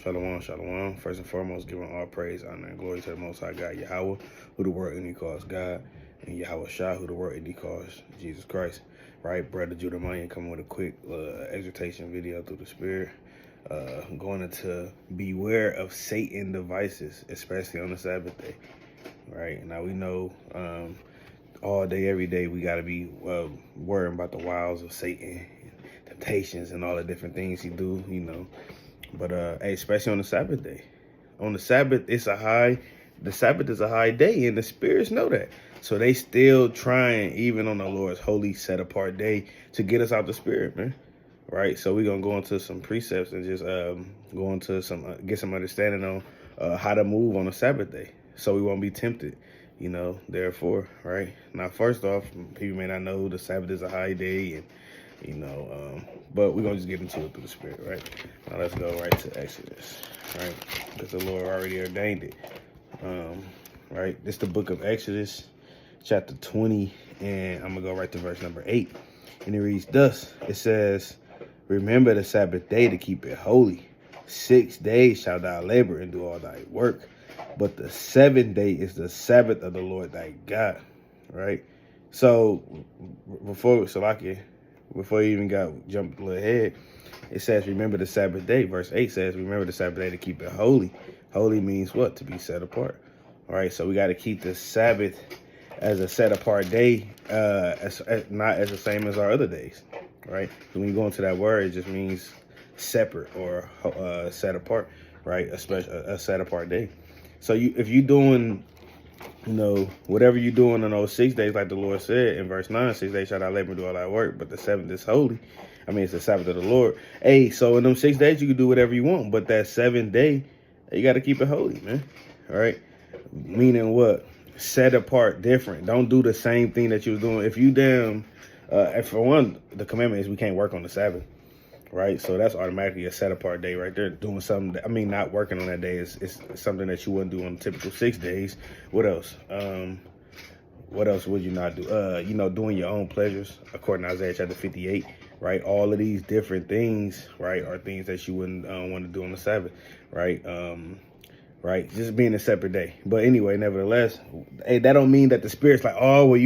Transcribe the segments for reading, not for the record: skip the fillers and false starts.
Shalom, shalom. First and foremost, giving all praise, honor, and glory to the Most High God, Yahweh, who the world any calls God, and Yahweh Shah, who the world any calls Jesus Christ. Right, brother Deuteronomy coming with a quick exhortation video through the Spirit. Going into beware of Satan devices, especially on the Sabbath day. Right, now we know all day, every day, we got to be worrying about the wiles of Satan, temptations, and all the different things he do, But hey, especially on the Sabbath day. On the Sabbath, the Sabbath is a high day, and the spirits know that. So they still trying, even on the Lord's holy set apart day, to get us out the spirit, man. Right? So we're gonna go into some precepts and just go into get some understanding on how to move on a Sabbath day, so we won't be tempted. Therefore, right? Now, first off, people may not know the Sabbath is a high day, and but we're gonna just get into it through the Spirit, right? Now let's go right to Exodus, right? Because the Lord already ordained it. Right? This is the book of Exodus, chapter 20, and I'm gonna go right to verse number 8. And it reads thus: it says, "Remember the Sabbath day to keep it holy. 6 days shalt thou labor and do all thy work, but the seventh day is the Sabbath of the Lord thy God." Right? So before you even jumped a little ahead, it says, remember the Sabbath day. Verse 8 says, remember the Sabbath day to keep it holy. Holy means what? To be set apart. All right, so we got to keep the Sabbath as a set apart day, not as the same as our other days. Right? When you go into that word, it just means separate or set apart. Right? A set apart day. So if you're doing, whatever you're doing on those 6 days, like the Lord said in verse 9, 6 days shall thou labor and do all thy work, but the seventh is holy. It's the Sabbath of the Lord. Hey, so in them 6 days, you can do whatever you want, but that seventh day, you got to keep it holy, man. All right? Meaning what? Set apart, different. Don't do the same thing that you was doing. If you and for one, the commandment is we can't work on the Sabbath. Right, so that's automatically a set apart day right there. Doing something, not working on that day is something that you wouldn't do on typical 6 days. What else? What else would you not do? Doing your own pleasures, according to Isaiah chapter 58. Right, all of these different things, right, are things that you wouldn't want to do on the Sabbath. Right, right, just being a separate day. But anyway, nevertheless, hey, that don't mean that the Spirit's like, oh, well,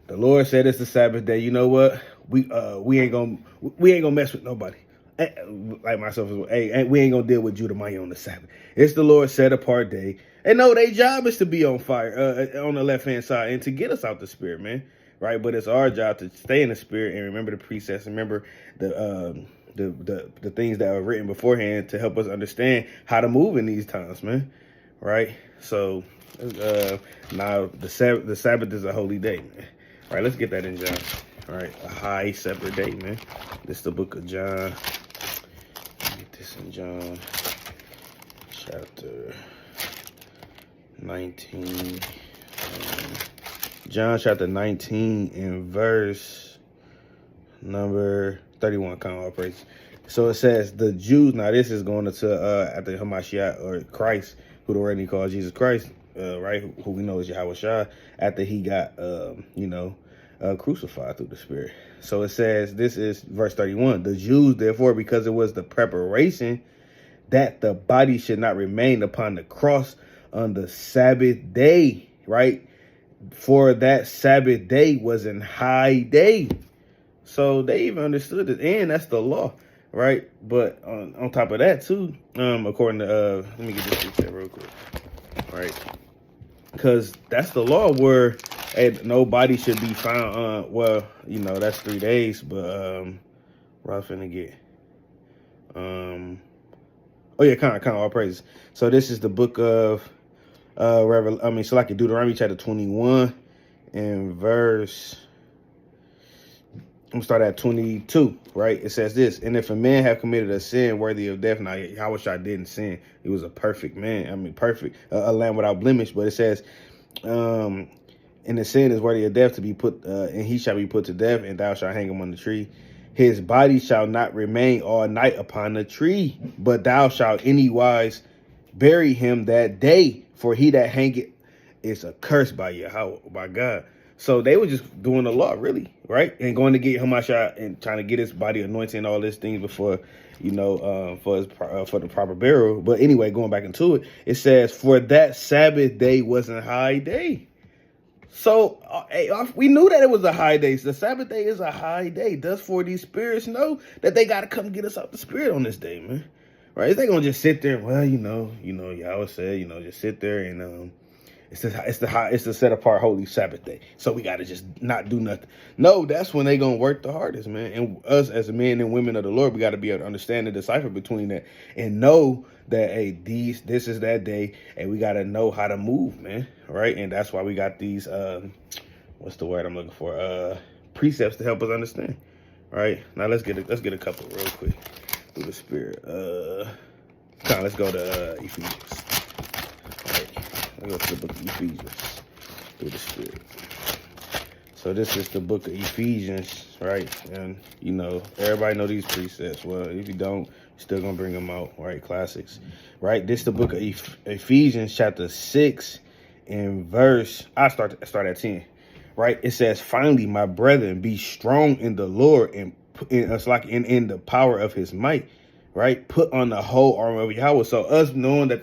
the Lord said it's the Sabbath day. You know what? We ain't gonna mess with nobody. Like myself, hey, we ain't gonna deal with Judah Maya on the Sabbath. It's the Lord's set apart day. And no, their job is to be on fire on the left hand side and to get us out the spirit, man. Right? But it's our job to stay in the spirit and remember the precepts, remember the things that are written beforehand to help us understand how to move in these times, man. Right? So now the Sabbath is a holy day, man. All right, let's get that in John. All right, a high separate day, man. This is the book of John. Get this in John chapter 19. John chapter 19 and verse number 31. Count all praise. So it says the Jews. Now this is going into after Hamashiach or Christ, who the already called Jesus Christ. Right, who we know is Yahweh Shah, after he got, crucified through the Spirit. So it says, this is verse 31, the Jews, therefore, because it was the preparation that the body should not remain upon the cross on the Sabbath day, right? For that Sabbath day was an high day. So they even understood it, and that's the law, right? But on top of that, too, according to, let me get this real quick, right? Because that's the law where nobody should be found. That's 3 days, but what I finna get? Kind of all praises. So this is the book of Deuteronomy chapter 21 and verse. I'm gonna start at 22, right? It says this: and if a man have committed a sin worthy of death, now I wish I didn't sin. He was a perfect man. Perfect, a lamb without blemish. But it says, and the sin is worthy of death to be put, and he shall be put to death, and thou shalt hang him on the tree. His body shall not remain all night upon the tree, but thou shalt anywise bury him that day. For he that hangeth is accursed by Yahweh, by God. So they were just doing the law, really, right? And going to get Hamashiach and trying to get his body anointed and all these things before, for the proper burial. But anyway, going back into it, it says, for that Sabbath day was a high day. So we knew that it was a high day. So the Sabbath day is a high day. Thus, for these spirits know that they got to come get us out the spirit on this day, man. Right? They gonna just sit there. Well, Yahweh said, just sit there and it's the set apart holy Sabbath day. So we gotta just not do nothing. No, that's when they gonna work the hardest, man. And us as men and women of the Lord, we gotta be able to understand and decipher between that and know that this is that day, and we gotta know how to move, man. Right? And that's why we got these what's the word I'm looking for? Precepts to help us understand. Right? Now let's get a couple real quick through the spirit. Let's go to Ephesians. I go to the book of Ephesians through the spirit. So this is the book of Ephesians, right? And everybody know these precepts. Well, if you don't, you're still gonna bring them out, right? Classics, right? This is the book of Ephesians, chapter 6, and verse. I start at 10, right? It says, "Finally, my brethren, be strong in the Lord and in the power of His might." Right, put on the whole armor of Yahweh. So us knowing that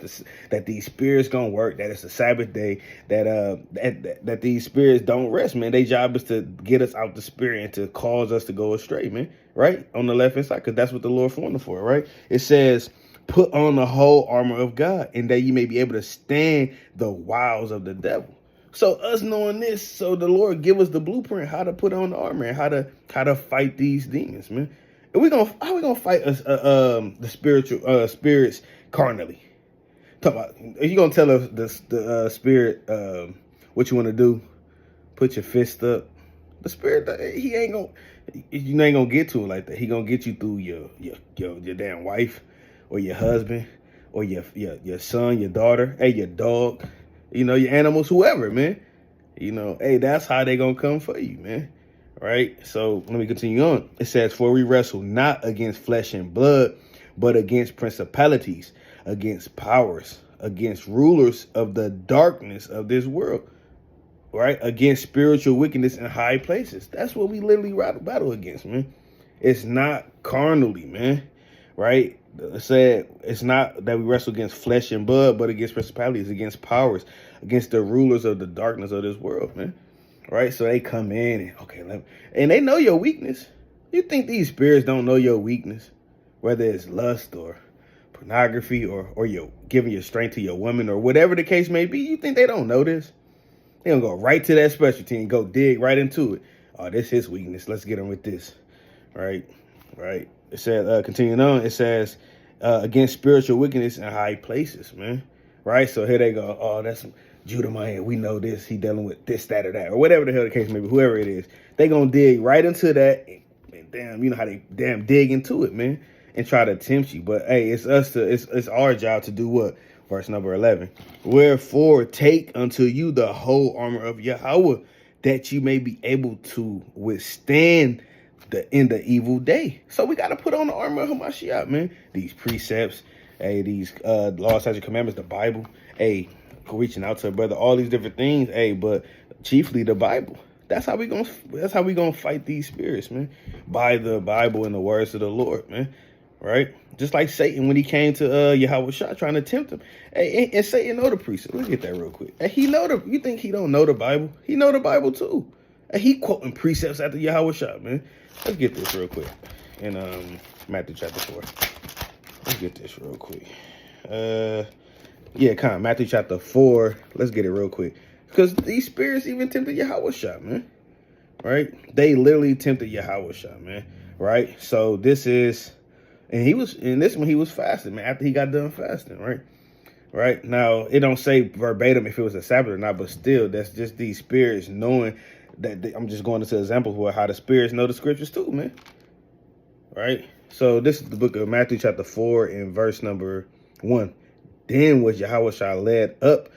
these spirits gonna work, that it's a Sabbath day, that these spirits don't rest, man. Their job is to get us out the spirit and to cause us to go astray, man. Right, on the left hand side, because that's what the Lord formed for. Right, it says, "Put on the whole armor of God, and that you may be able to stand the wiles of the devil." So us knowing this, so the Lord give us the blueprint how to put on the armor and how to fight these demons, man. How we gonna fight the spirits carnally? Talk about, are you gonna tell us the spirit what you want to do? Put your fist up. The spirit, he ain't gonna get to it like that. He gonna get you through your damn wife, or your husband, or your son, your daughter, your dog, your animals, whoever, man. That's how they gonna come for you, man. Right, so let me continue on. It says, "For we wrestle not against flesh and blood, but against principalities, against powers, against rulers of the darkness of this world." Right, against spiritual wickedness in high places. That's what we literally battle against, man. It's not carnally, man. Right, it said it's not that we wrestle against flesh and blood, but against principalities, against powers, against the rulers of the darkness of this world, man. Right, so they come in and they know your weakness. You think these spirits don't know your weakness, whether it's lust or pornography or you're giving your strength to your woman or whatever the case may be? You think they don't know this? They gonna go right to that specialty and go dig right into it. Oh, this is his weakness. Let's get him with this. Right. It says, continuing on, it says, against spiritual wickedness in high places, man. Right, so here they go. Oh, that's Judah, man, we know this. He dealing with this, that, or that, or whatever the hell the case may be. Whoever it is, they gonna dig right into that, and damn, you know how they dig into it, man, and try to tempt you. But hey, it's our job to do what? Verse number 11. "Wherefore take unto you the whole armor of Yahweh, that you may be able to withstand in the evil day." So we gotta put on the armor of Hamashiach, man. These precepts, these laws, statutes, and commandments, the Bible, reaching out to a brother, all these different things, but chiefly the Bible. That's how we gonna fight these spirits, man. By the Bible and the words of the Lord, man. Right? Just like Satan when he came to Yahweh Shah trying to tempt him. And Satan know the precept. Let's get that real quick. You think he don't know the Bible? He know the Bible too. He quoting precepts after Yahweh Shah, man. Let's get this real quick. In Matthew chapter 4. Let's get this real quick. Matthew chapter 4. Let's get it real quick. Because these spirits even tempted Yahweh Shah, man. Right? They literally tempted Yahweh Shah, man. Right? So this is, and he was fasting, man, after he got done fasting, right? Right? Now, it don't say verbatim if it was a Sabbath or not, but still, that's just these spirits knowing that I'm just going into examples of how the spirits know the scriptures too, man. Right? So this is the book of Matthew chapter 4 and verse number 1. "Then was Yahweh Shah led up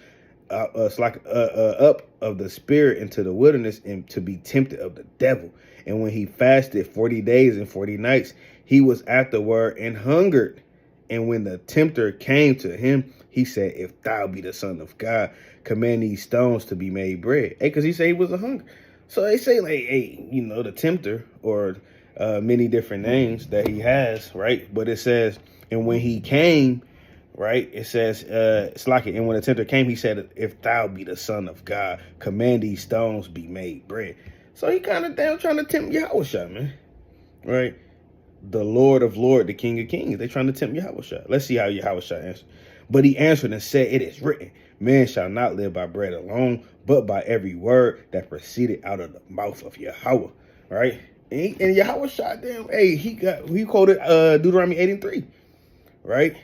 of the spirit into the wilderness and to be tempted of the devil. And when he fasted 40 days and 40 nights, he was afterward and hungered. And when the tempter came to him, he said, If thou be the Son of God, command these stones to be made bread." Because he said he was a hunger. So they say like, hey, the tempter, or many different names that he has, right? But it says, and when he came, right, it says, it's like it. And when the tempter came, he said, if thou be the son of God, command these stones be made bread. So he kind of down trying to tempt Yahushua, man, right? The Lord of Lords, the King of Kings. They trying to tempt Yahushua. Let's see how Yahushua answered. But he answered and said, it is written, man shall not live by bread alone, but by every word that proceeded out of the mouth of Yahweh, right? And Yahushua, damn, hey, he quoted Deuteronomy 8:3, right?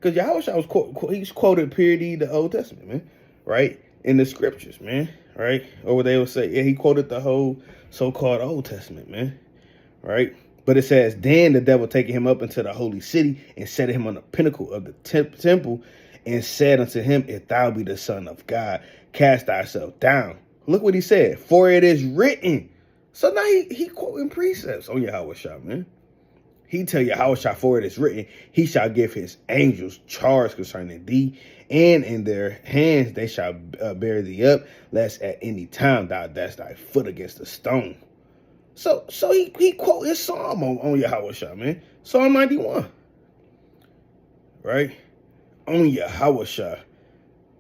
Because Yahushua he's quoted purity the Old Testament, man, right? In the scriptures, man, right? Or what they would say, yeah, he quoted the whole so-called Old Testament, man, right? But it says, then the devil taking him up into the holy city and set him on the pinnacle of the temple and said unto him, if thou be the son of God, cast thyself down. Look what he said, for it is written. So now he quoting precepts on Yahushua, man. He tell Yahushua, for it is written, he shall give his angels charge concerning thee, and in their hands they shall bear thee up, lest at any time thou dash thy foot against a stone. So he quote his psalm on Yahushua, man. Psalm 91. Right? On Yahushua.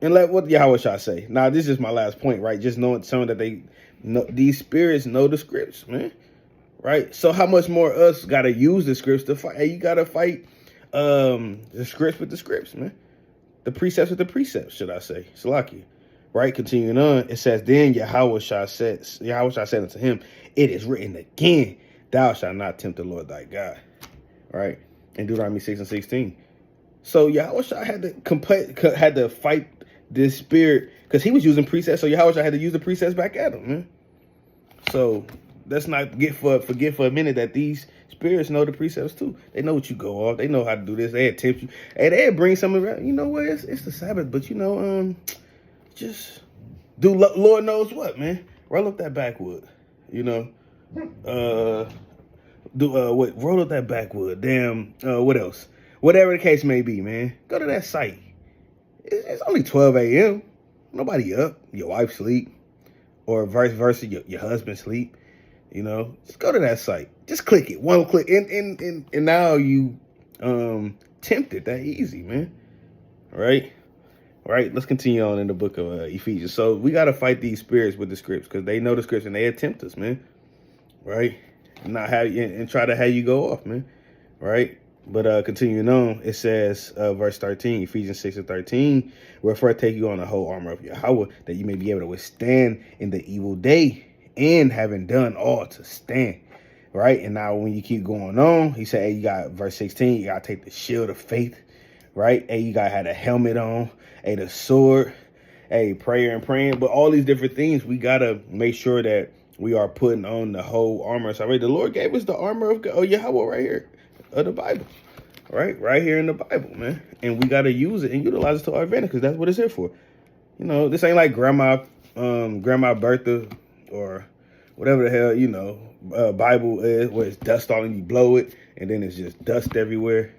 And let what Yahushua say. Now, this is my last point, right? Just knowing that these spirits know the scripts, man. Right? So how much more us gotta use the scripts to fight? Hey, you gotta fight the scripts with the scripts, man. The precepts with the precepts, should I say. Salaki. Right, continuing on, it says, then Yahushua said unto him, it is written again, thou shalt not tempt the Lord thy God. Right, in Deuteronomy 6:16. So Yahushua had to fight this spirit because he was using precepts. So Yahushua had to use the precepts back at him, man. So let's not forget for a minute that these spirits know the precepts too. They know what you go off. They know how to do this. They tempt you, and they bring some around. You know what? It's the Sabbath, but just do Lord knows what, man. Roll up that backwood, roll up that backwood. Damn, what else? Whatever the case may be, man. Go to that site. It's only 12 a.m. Nobody up. Your wife sleep, or vice versa. Your husband sleep. Just go to that site. Just click it. One click, and now you tempted that easy, man. Right. All right, let's continue on in the book of Ephesians. So we got to fight these spirits with the scripts because they know the scripts and they attempt us, man. Right? Not have you and try to have you go off, man. Right? But continuing on, it says, verse 13, Ephesians 6:13, wherefore take you on the whole armor of Yahweh, that you may be able to withstand in the evil day, and having done all to stand. Right? And now when you keep going on, he said, hey, you got verse 16, you got to take the shield of faith. Right? Hey, you got to have a helmet on. Hey, the sword. Hey, prayer and praying. But all these different things, we got to make sure that we are putting on the whole armor. So, the Lord gave us the armor of God, Yahweh right here of the Bible. Right here in the Bible, man. And we got to use it and utilize it to our advantage because that's what it's here for. This ain't like Grandma Bertha or whatever the hell, Bible is, where it's dust on and you blow it and then it's just dust everywhere.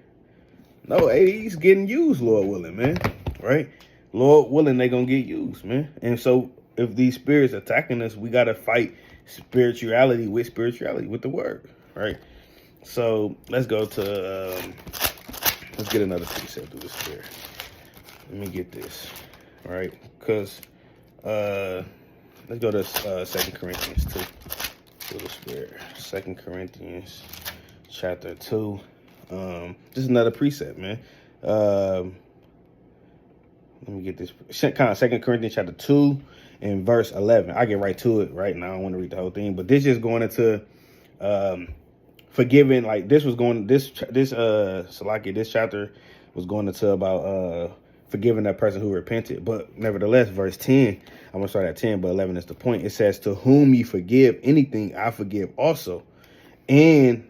No, hey, he's getting used, Lord willing, man. Right? Lord willing, they gonna get used, man. And so if these spirits attacking us, we gotta fight spirituality with the word, right? So let's go to let's get another precept through the spirit. Let me get this, right? Because let's go to 2 Corinthians 2 through the spirit. 2 Corinthians chapter 2. Just another precept, man. Let me get this. Kind of 2 Corinthians chapter 2 and verse 11. I get right to it right now. I don't want to read the whole thing, but this is going into forgiving. Like this chapter was going into about forgiving that person who repented. But nevertheless, verse 10, I'm gonna start at 10, but 11 is the point. It says, "To whom ye forgive anything, I forgive also." And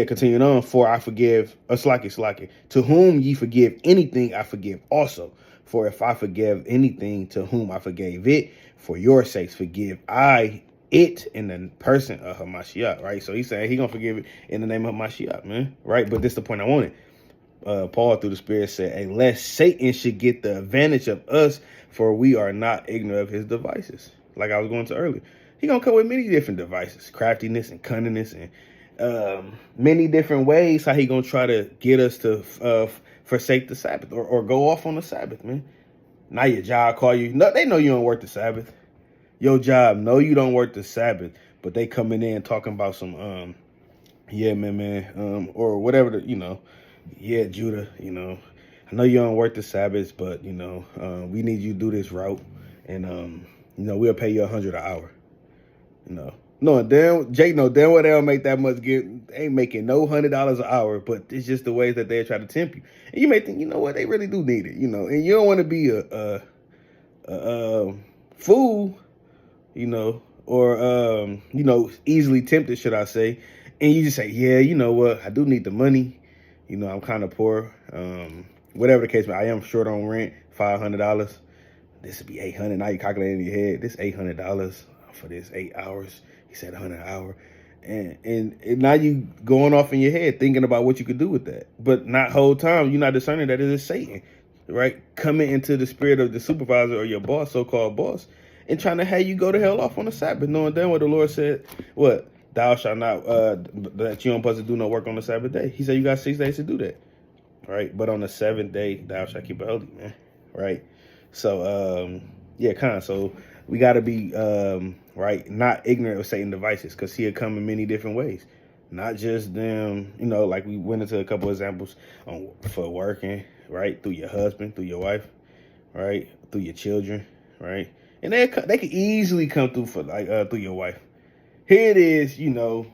continuing on, for I forgive, to whom ye forgive anything, I forgive also. For if I forgive anything to whom I forgave it, for your sakes forgive I it in the person of Hamashiach, right? So he's saying he's going to forgive it in the name of Hamashiach, man, right? But this is the point I wanted. Paul through the Spirit said, "Hey, lest Satan should get the advantage of us, for we are not ignorant of his devices." Like I was going to earlier, he gonna come with many different devices, craftiness and cunningness, and many different ways how he gonna try to get us to forsake the Sabbath or go off on the Sabbath, man. Now your job call you. No, they know you don't work the Sabbath. Your job know you don't work the Sabbath, but they coming in talking about some yeah, man, or whatever yeah, Judah, I know you don't work the Sabbath, but we need you to do this route, and we'll pay you $100 an hour. No, Jake, no, damn well they don't make that much. They ain't making no $100 an hour, but it's just the ways that they try to tempt you. And you may think, what, they really do need it, and you don't want to be a fool, or easily tempted, should I say? And you just say, yeah, you know what, I do need the money. I'm kind of poor. Whatever the case, I am short on rent, $500. This would be $800. Now you calculate in your head, this $800 for this 8 hours. He said $100 an hour. And now you going off in your head thinking about what you could do with that. But not whole time, you're not discerning that it is Satan, right? Coming into the spirit of the supervisor or your boss, so-called boss, and trying to have you go to hell off on the Sabbath, knowing then what the Lord said, what? Thou shalt not, that you don't supposed to do no work on the Sabbath day. He said you got 6 days to do that, right? But on the 7th day, thou shalt keep it holy, man, right? So, so we got to be, right, not ignorant of Satan's devices, because he'll come in many different ways. Not just them, like we went into a couple examples for working, right, through your husband, through your wife, right, through your children, right? And they could easily come through through your wife. Here it is, your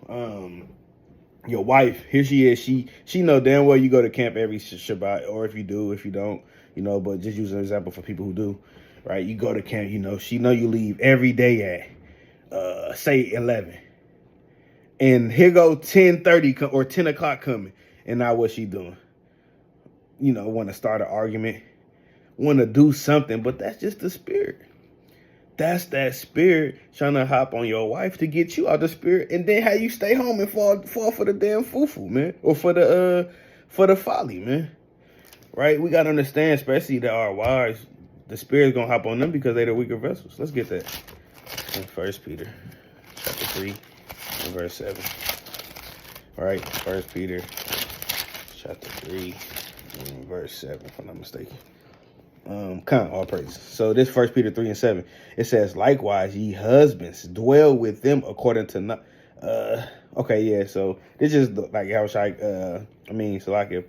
wife, here she is, she know damn well you go to camp every Shabbat, or if you do, if you don't, but just use an example for people who do, right? You go to camp, she know you leave every day at, say 11. And here go 10:30 or 10 o'clock coming. And now what's she doing? Want to start an argument, want to do something, but that's just the spirit. That's that spirit trying to hop on your wife to get you out the spirit, and then how you stay home and fall for the damn fufu, man, or for the folly, man. Right? We gotta understand, especially that our wives, the spirit's gonna hop on them because they're the weaker vessels. Let's get that in 1 Peter chapter 3 and verse 7. All right, 1 Peter chapter 3 and verse 7, if I'm not mistaken. All praises. So this 1 Peter 3 and 7, it says, likewise, ye husbands, dwell with them according to not. So this is like how so like if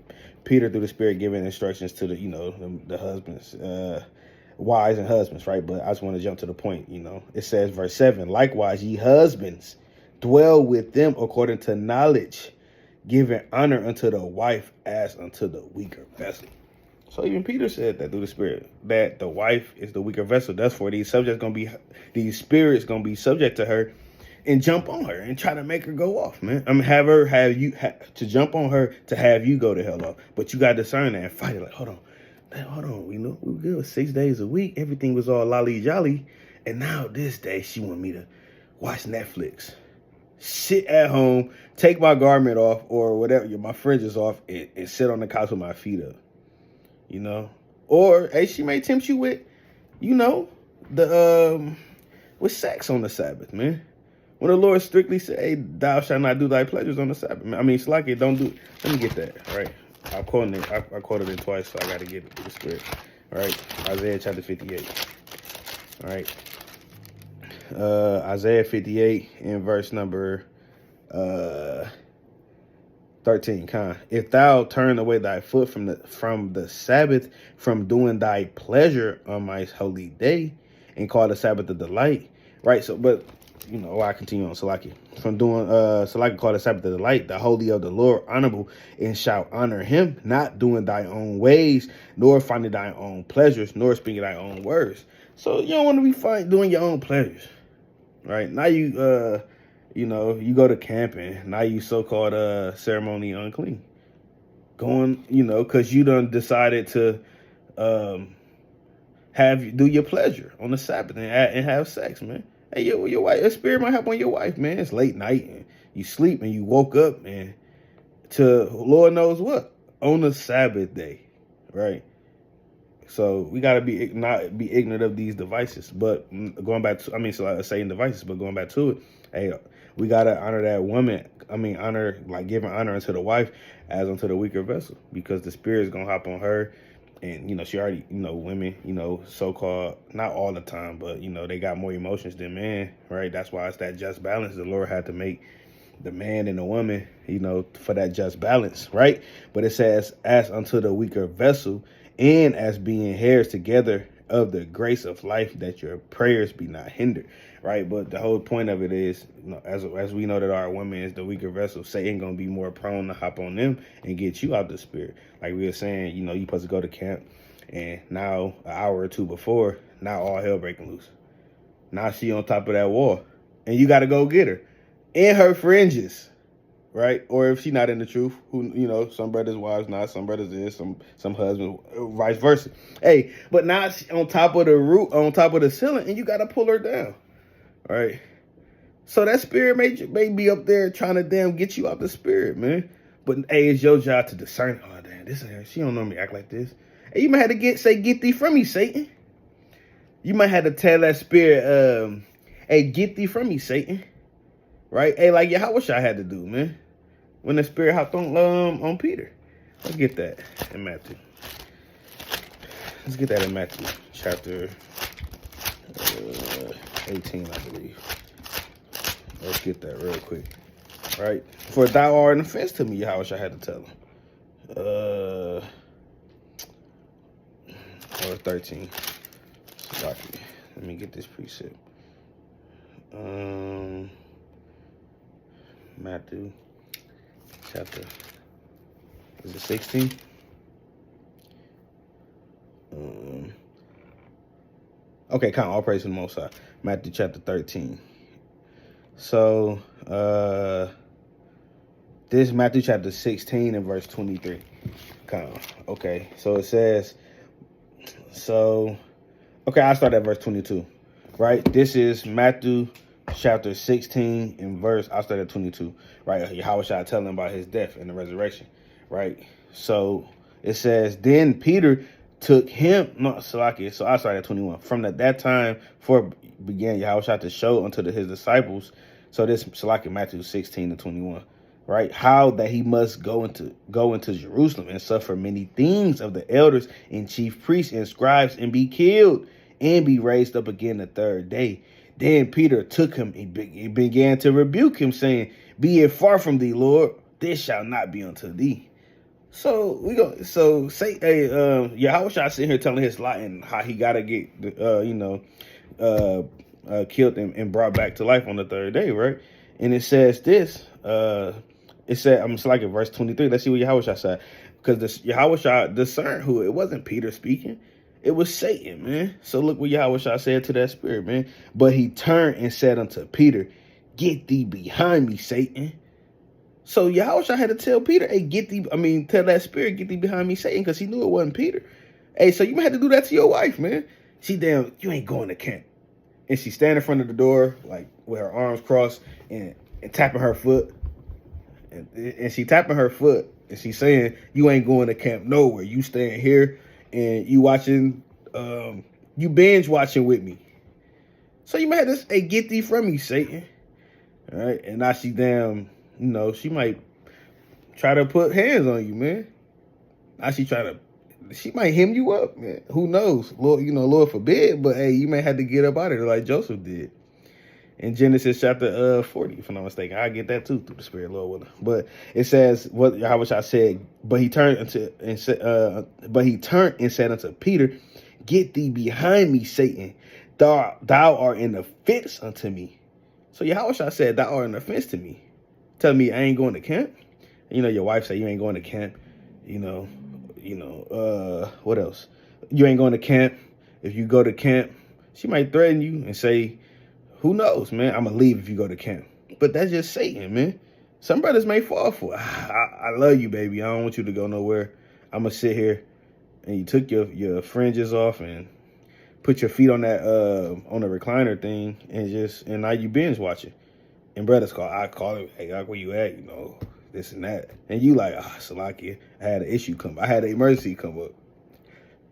Peter through the Spirit giving instructions to the husbands, wives and husbands, right? But I just want to jump to the point. It says verse 7, likewise, ye husbands, dwell with them according to knowledge, giving honor unto the wife as unto the weaker vessel. So even Peter said that through the Spirit, that the wife is the weaker vessel. That's for these spirits gonna be subject to her and jump on her and try to make her go off, man. Have you to jump on her to have you go to hell off. But you got to discern that and fight it. Like, hold on, we were good 6 days a week. Everything was all lolly jolly. And now this day she want me to watch Netflix, sit at home, take my garment off or whatever, my fringes off, and sit on the couch with my feet up. Or hey, she may tempt you with, with sex on the Sabbath, man. When the Lord strictly said, hey, thou shalt not do thy pleasures on the Sabbath. It's like it, don't do. Let me get that, all right? I quoted it twice, so I got to get it to the Spirit. All right, Isaiah chapter 58. All right, Isaiah 58 in verse number 13, if thou turn away thy foot from the Sabbath, from doing thy pleasure on my holy day, and call the Sabbath a delight, right? So, but I continue on, Salaki. From doing Salaki, call the Sabbath a delight, the holy of the Lord honorable, and shall honor him, not doing thy own ways, nor finding thy own pleasures, nor speaking thy own words. So you don't want to be doing your own pleasures, right? Now you go to camping. Now you so-called ceremony unclean. Going, because you done decided to do your pleasure on the Sabbath and have sex, man. Hey, your wife, your spirit might hop on your wife, man. It's late night and you sleep and you woke up and to Lord knows what. on the Sabbath day, right? So we got to not be ignorant of these devices. But going back to, saying devices, but going back to it, hey, we got to honor that woman. Honor, like giving honor unto the wife as unto the weaker vessel, because the spirit is going to hop on her. And, she already, women, so-called, not all the time, but, they got more emotions than men, right? That's why it's that just balance the Lord had to make the man and the woman, for that just balance, right? But it says, as unto the weaker vessel, and as being heirs together of the grace of life, that your prayers be not hindered, right? But the whole point of it is, as we know that our woman is the weaker vessel, Satan gonna be more prone to hop on them and get you out the spirit. Like we were saying, you supposed to go to camp, and now an hour or two before, now all hell breaking loose. Now she on top of that wall, and you got to go get her in her fringes, right? Or if she not in the truth, who some brothers' wives not, some brothers is, some husbands, vice versa. Hey, but now she on top of the roof, on top of the ceiling, and you got to pull her down, right? So that spirit may be up there trying to damn get you out the spirit, man. But hey, it's your job to discern. Oh damn, she don't normally act like this. Hey, you might have to get thee from me, Satan. You might have to tell that spirit, hey, get thee from me, Satan. Right? Hey, like Yahweh had to do, man. When the spirit hopped on Peter. Let's get that in Matthew. Let's get that in Matthew chapter 18, I believe. Let's get that real quick. All right? For thou art an offense to me, Yahweh had to tell him. Or 13. Let me get this precept. Matthew chapter, is it 16? Okay, count all praise to the Most High. Matthew chapter 13. So, this Matthew chapter 16 and verse 23. Count. Okay, so it says, I'll start at verse 22, right? This is Matthew chapter 16 and I'll start at 22, right? Yahweh shall tell him about his death and the resurrection, right? So it says, then Peter took him, so I started at 21. From that time forth began Yahweh shall to show unto his disciples. So this Matthew 16 to 21, right? How that he must go into Jerusalem and suffer many things of the elders and chief priests and scribes, and be killed and be raised up again the third day. Then Peter took him and began to rebuke him, saying, be it far from thee, Lord, this shall not be unto thee. So Yahweh shall sit here telling his lot and how he gotta get killed and brought back to life on the third day, right? And it says this, it said, it's like in verse 23. Let's see what Yahweh shall said. Because Yahweh shall discern who it wasn't Peter speaking. It was Satan, man. So look what Yahweh shall said to that spirit, man. But he turned and said unto Peter, get thee behind me, Satan. So Yahweh shall had to tell Peter, hey, tell that spirit, get thee behind me, Satan, because he knew it wasn't Peter. Hey, so you might have to do that to your wife, man. She damn, you ain't going to camp. And she stand in front of the door, like with her arms crossed and tapping her foot. And she tapping her foot and she's saying, you ain't going to camp nowhere. You staying here and you watching, you binge watching with me. So you might have to, hey, get thee from me, Satan. All right. And now she damn, she might try to put hands on you, man. Now she might hem you up, man. Who knows? Lord, Lord forbid, but hey, you may have to get up out of there like Joseph did. In Genesis chapter 40, if I'm not mistaken. I get that too through the Spirit, Lord willing. But it says, what Yahweh said, but he turned and said unto Peter, get thee behind me, Satan. Thou art an offense unto me. So Yahweh said, thou art an offense to me. Tell me I ain't going to camp. Your wife say you ain't going to camp. What else? You ain't going to camp. If you go to camp, she might threaten you and say, who knows, man? I'm going to leave if you go to camp. But that's just Satan, man. Some brothers may fall for it. I love you, baby. I don't want you to go nowhere. I'm going to sit here. And you took your fringes off and put your feet on that on the recliner thing and now you binge watching. And brothers I call it, hey, where you at? this and that. And you like, Salakia, I had an issue come. I had an emergency come up.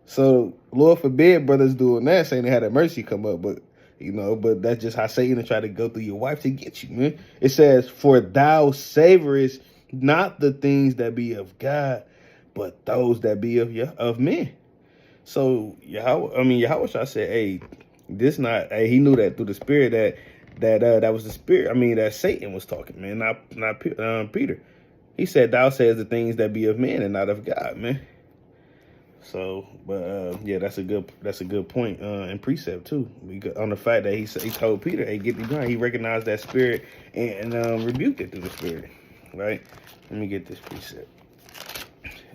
So, Lord forbid brothers doing that, saying they had a mercy come up, but that's just how Satan will try to go through your wife to get you, man. It says, for thou savorest not the things that be of God, but those that be of men. So Yahweh said, hey, he knew that through the spirit that was the spirit. That Satan was talking, man, not Peter. He said, thou says the things that be of men and not of God, man. So, but that's a good point in precept too. On the fact that he told Peter, "Hey, get thee behind." He recognized that spirit and rebuked it through the spirit, right? Let me get this precept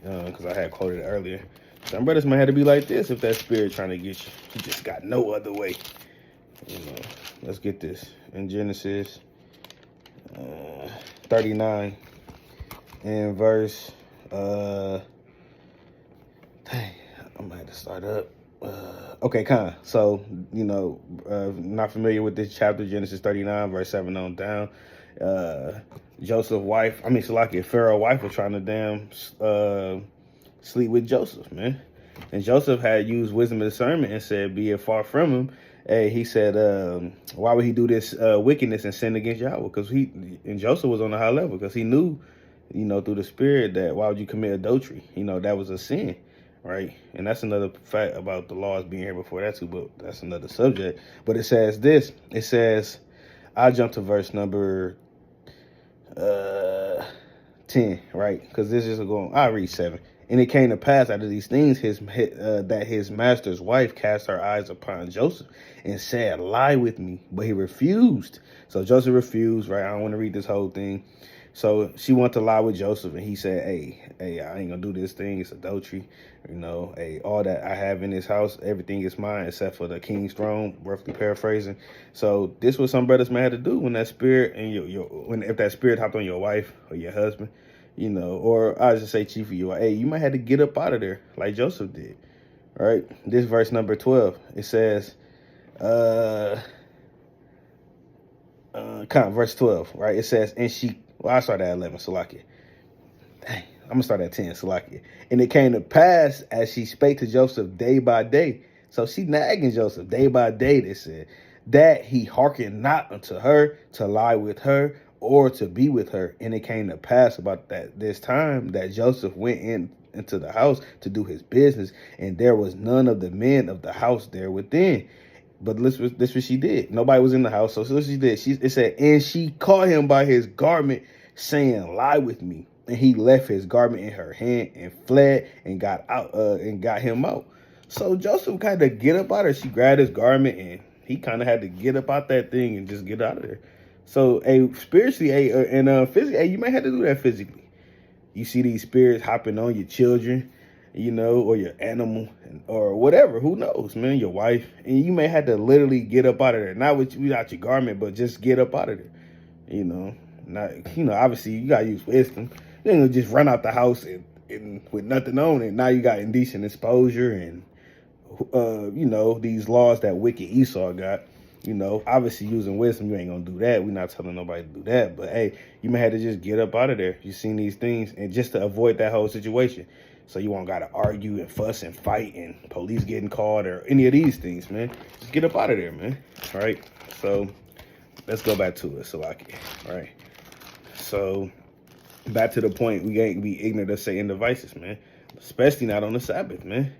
because I had quoted it earlier. Some brothers might have to be like this if that spirit trying to get you. You just got no other way. Let's get this in Genesis 39 and verse. Dang, I might have to start up. Okay, So, not familiar with this chapter, Genesis 39, verse 7 on down. Joseph's wife, Pharaoh's wife was trying to sleep with Joseph, man. And Joseph had used wisdom and discernment and said, be it far from him. Hey, he said, why would he do this wickedness and sin against Yahweh? And Joseph was on a high level because he knew, through the spirit that why would you commit adultery? That was a sin. Right, and that's another fact about the laws being here before that too, but that's another subject. But it says this. It says, I'll jump to verse number 10, right? Because this is going. I'll read 7. And it came to pass after these things, that his master's wife cast her eyes upon Joseph and said, "Lie with me," but he refused. So Joseph refused. Right, I don't want to read this whole thing. So she wanted to lie with Joseph, and he said, hey, I ain't gonna do this thing. It's adultery. Hey, all that I have in this house, everything is mine except for the king's throne, roughly paraphrasing. So this was some brothers may have to do when that spirit and if that spirit hopped on your wife or your husband, or I just say chief of you, hey, you might have to get up out of there like Joseph did. All right. This verse number 12, it says, verse 12, right? It says, and she, I started at 11, Salakia. Dang, I'm going to start at 10, Salakia. And it came to pass as she spake to Joseph day by day. So she nagging Joseph day by day, they said, that he hearkened not unto her to lie with her or to be with her. And it came to pass about this time that Joseph went into the house to do his business, and there was none of the men of the house there within. But this what she did. Nobody was in the house. So what she did, it said, and she caught him by his garment, saying, lie with me. And he left his garment in her hand and fled and got out and got him out. So Joseph kind of get up out of her. She grabbed his garment and he kind of had to get up out that thing and just get out of there. So spiritually, and physically, you might have to do that physically. You see these spirits hopping on your children, or your animal or whatever, who knows, man, your wife, and you may have to literally get up out of there, not without your garment, but just get up out of there, obviously you gotta use wisdom. You ain't gonna just run out the house and with nothing on it. Now you got indecent exposure and, these laws that wicked Esau got, obviously using wisdom, you ain't gonna do that. We're not telling nobody to do that, but hey, you may have to just get up out of there. You seen these things and just to avoid that whole situation. So you won't got to argue and fuss and fight and police getting called or any of these things, man. Just get up out of there, man. All right. So let's go back to it, Salaki. All right. So back to the point, we ain't be ignorant of Satan devices, man. Especially not on the Sabbath, man.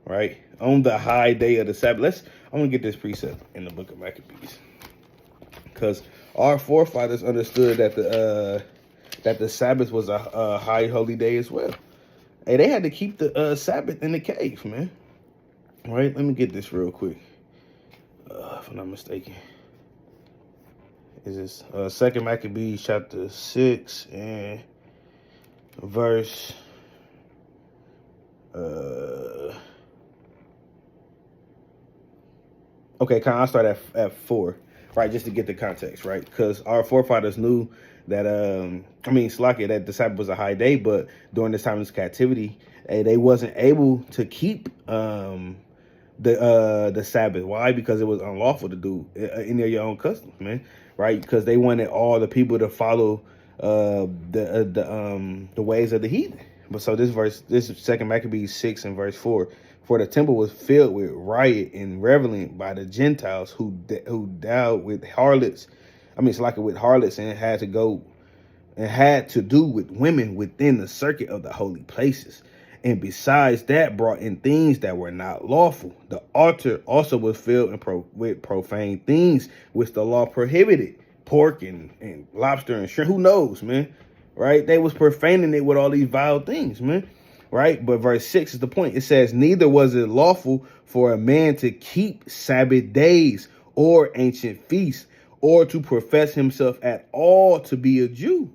Right? On the high day of the Sabbath. I'm going to get this precept in the book of Maccabees. Because our forefathers understood that the Sabbath was a high holy day as well. Hey, they had to keep the Sabbath in the cave, man. All right, let me get this real quick. If I'm not mistaken. Is this 2 Maccabees chapter 6 and verse I'll start at 4, right, just to get the context, right? Because our forefathers knew that that the Sabbath was a high day, but during this time of captivity, they wasn't able to keep the Sabbath. Why? Because it was unlawful to do any of your own customs, man. Right? Because they wanted all the people to follow the ways of the heathen. But so this second Maccabees 6 and verse 4. For the temple was filled with riot and reveling by the Gentiles who dealt with harlots. I mean, it's like with harlots and had to do with women within the circuit of the holy places. And besides that, brought in things that were not lawful. The altar also was filled with profane things, which the law prohibited. Pork and lobster and shrimp. Who knows, man? Right? They was profaning it with all these vile things, man. Right? But verse 6 is the point. It says, neither was it lawful for a man to keep Sabbath days or ancient feasts, or to profess himself at all to be a Jew.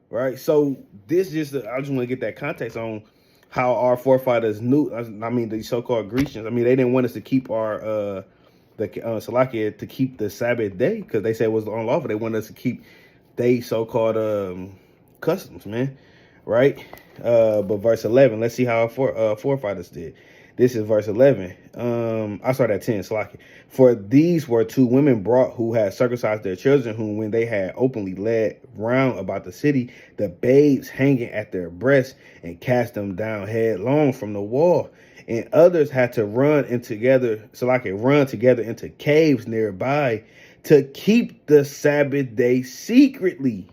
Right? So I just want to get that context on how our forefathers knew. I mean, the so-called Grecians. I mean, they didn't want us to keep our Salakia, to keep the Sabbath day, because they said it was unlawful. They wanted us to keep they so-called customs, man. Right? But verse 11, let's see how our forefathers did. This is verse 11. I started at 10, Salakia. For these were two women brought who had circumcised their children, whom when they had openly led round about the city, the babes hanging at their breasts, and cast them down headlong from the wall. And others had to run together into caves nearby to keep the Sabbath day secretly.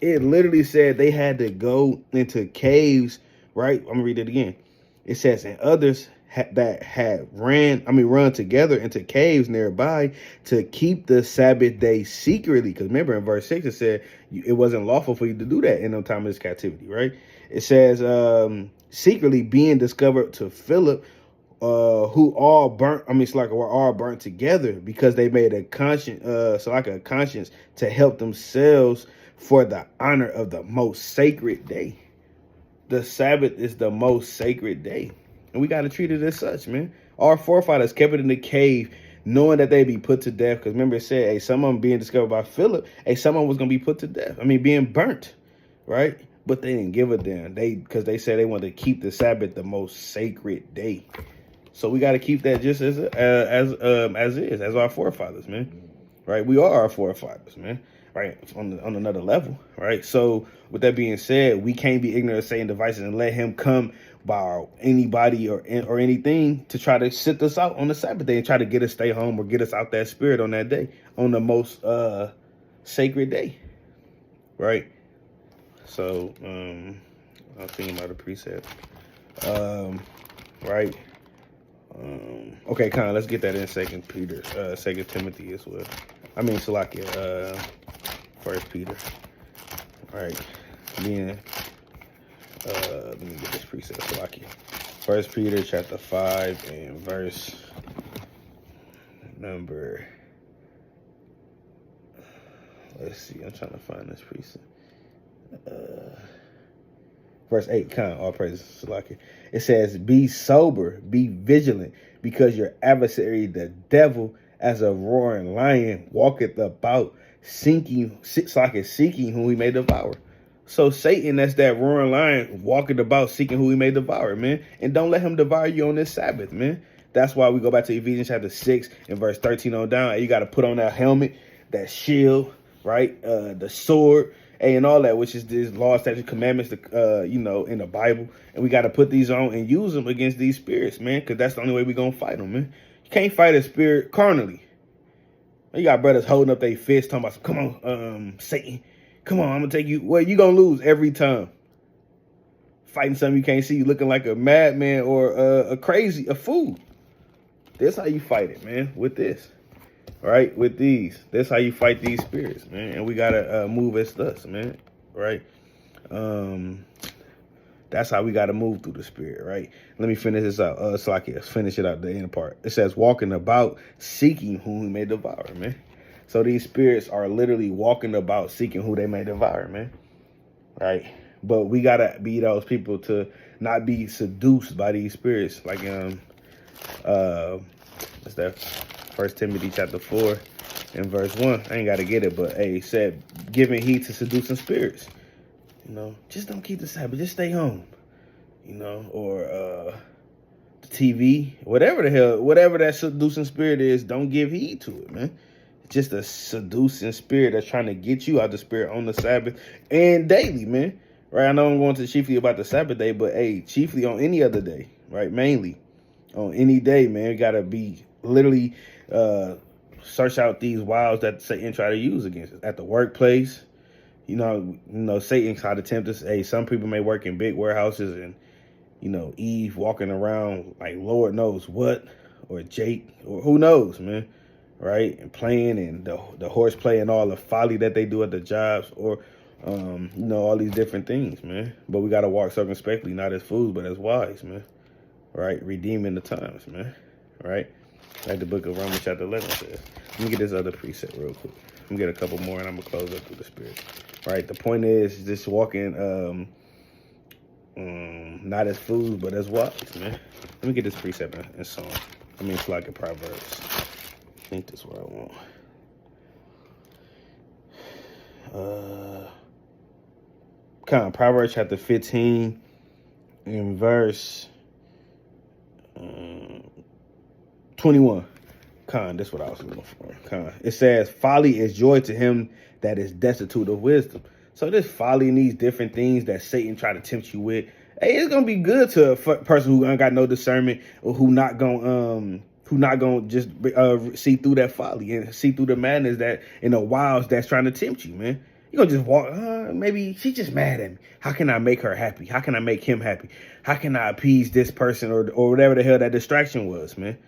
It literally said they had to go into caves, right? I'm gonna read it again. It says, and others that had run together into caves nearby to keep the Sabbath day secretly. Because remember in verse 6, it said it wasn't lawful for you to do that in the time of this captivity, right? It says, secretly being discovered to Philip, who all were all burnt together because they made a conscience to help themselves for the honor of the most sacred day. The Sabbath is the most sacred day, and we got to treat it as such, man. Our forefathers kept it in the cave, knowing that they'd be put to death. Because remember, it said, hey, some of them being discovered by Philip, hey, some of them was going to be put to death. I mean, being burnt, right? But they didn't give a damn. Because they said they wanted to keep the Sabbath the most sacred day. So we got to keep that just as our forefathers, man. Right? We are our forefathers, man. Right, on another level, right? So with that being said, we can't be ignorant of Satan's devices and let him come by anybody or anything to try to sit us out on the Sabbath day and try to get us stay home or get us out that spirit on that day, on the most sacred day, right? So I'm thinking about a precept, right? Okay, Con, let's get that in Second Timothy as well. I mean, Salakia, 1 Peter. All right, then let me get this precept, Salakia. 1 Peter chapter 5 and verse number. Let's see, I'm trying to find this precept. Verse 8, Con, all praises, Salakia. It says, be sober, be vigilant, because your adversary, the devil, as a roaring lion, walketh about, seeking whom he may devour. So Satan, that's that roaring lion, walking about, seeking who he may devour, man. And don't let him devour you on this Sabbath, man. That's why we go back to Ephesians chapter 6 and verse 13 on down. And you got to put on that helmet, that shield, right? The sword, and all that, which is this law, statutes, commandments, in the Bible. And we got to put these on and use them against these spirits, man, because that's the only way we're going to fight them, man. You can't fight a spirit carnally. You got brothers holding up their fists, talking about, come on, Satan, come on, I'm going to take you. Well, you're going to lose every time. Fighting something you can't see, looking like a madman or a fool. That's how you fight it, man, with this. Right, with these, that's how you fight these spirits, man. And we gotta move as us, man. Right, that's how we gotta move through the spirit. Right. Let me finish this out. Let's finish it out. The end part. It says, walking about, seeking whom he may devour, man. So these spirits are literally walking about, seeking who they may devour, man. Right. But we gotta be those people to not be seduced by these spirits, like what's that? 1 Timothy chapter 4 and verse 1. I ain't got to get it, but hey, it said, giving heed to seducing spirits. Just don't keep the Sabbath. Just stay home. Or the TV, whatever that seducing spirit is, don't give heed to it, man. just a seducing spirit that's trying to get you out the spirit on the Sabbath and daily, man. Right? I know I'm going to chiefly about the Sabbath day, but hey, chiefly on any other day, right? Mainly on any day, man. You gotta be literally search out these wiles that Satan try to use against us at the workplace. Satan try to tempt us. Hey, some people may work in big warehouses and Eve walking around like Lord knows what, or Jake, or who knows, man, right? And playing and the horseplay and all the folly that they do at the jobs, or all these different things, man. But we gotta walk circumspectly, not as fools, but as wise, man. Right? Redeeming the times, man. Right? Like the book of Romans chapter 11 says. Let me get this other precept real quick. Let me get a couple more and I'm gonna close up through the spirit. Right? The point is just walking not as fools, but as wise, man. Let me get this precept in Psalm. It's like a Proverbs. I think that's what I want. Proverbs chapter 15 in verse 21. That's what I was looking for. It says, folly is joy to him that is destitute of wisdom. So this folly and these different things that Satan try to tempt you with, hey, it's gonna be good to a person who ain't got no discernment, or who not gonna just see through that folly and see through the madness that in the wilds that's trying to tempt you, man. You're gonna just walk, maybe she's just mad at me. How can I make her happy? How can I make him happy? How can I appease this person or whatever the hell that distraction was, man?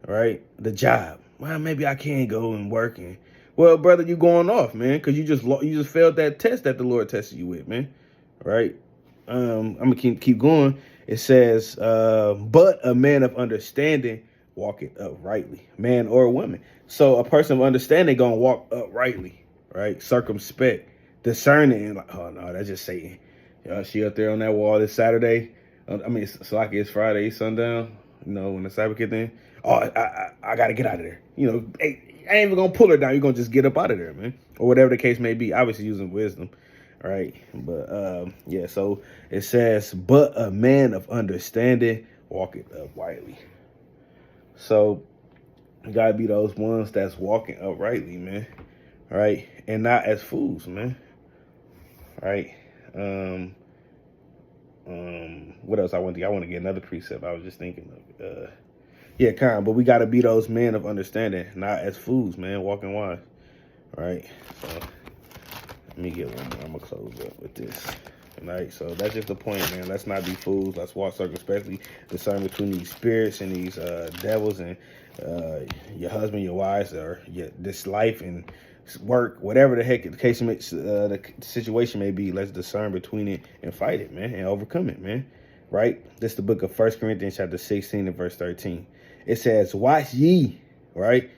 Right? The job. Well, maybe I can't go and work. And well, brother, you going off, man, because you just failed that test that the Lord tested you with, man. Right? I'm gonna keep going. It says, but a man of understanding walketh uprightly, man or woman. So a person of understanding gonna walk uprightly, right? Circumspect, discerning, and like, oh no, that's just Satan. She up there on that wall this Saturday. It's like it's Friday, sundown. When the Sabbath get in. Oh, I gotta get out of there. Hey, I ain't even gonna pull her down. You're gonna just get up out of there, man, or whatever the case may be. Obviously using wisdom, right? But yeah. So it says, but a man of understanding walketh uprightly. So you gotta be those ones that's walking uprightly, man, right? And not as fools, man, right? What else I want to get another precept. I was just thinking of but we got to be those men of understanding, not as fools, man, walking wise, right? So let me get one more. I'm gonna close up with this. Right, so that's just the point, man. Let's not be fools. Let's walk circumspectly, discern between these spirits and these devils, and your husband, your wives, or this life and work, whatever the heck the case the situation may be. Let's discern between it and fight it, man, and overcome it, man. Right? This is the book of 1 Corinthians chapter 16 and verse 13. It says, watch ye, right?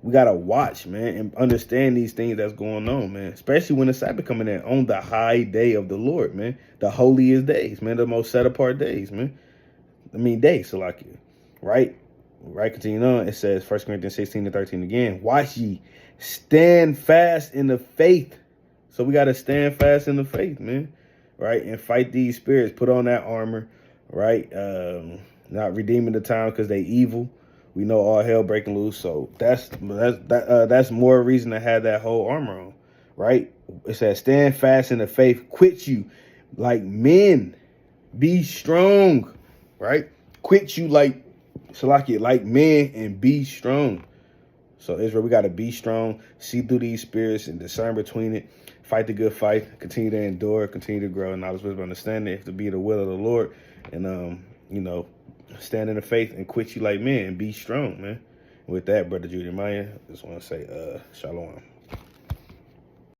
We got to watch, man, and understand these things that's going on, man, especially when the Sabbath coming in on the high day of the Lord, man, the holiest days, man, the most set apart days, man. Days, so like it, right? Right, continuing on, it says 1 Corinthians 16 and 13 again, watch ye, stand fast in the faith. So we got to stand fast in the faith, man, right? And fight these spirits, put on that armor, right? Not redeeming the time because they evil. We know all hell breaking loose, so that's more reason to have that whole armor on, right? It says, stand fast in the faith, quit you like men, be strong, right? Quit you like men and be strong. So Israel, we got to be strong, see through these spirits and discern between it, fight the good fight, continue to endure, continue to grow in knowledge, wisdom, understanding, if to be the will of the Lord, and stand in the faith and quit you like men and be strong, man. With that, Brother Jeremiah, just want to say shalom.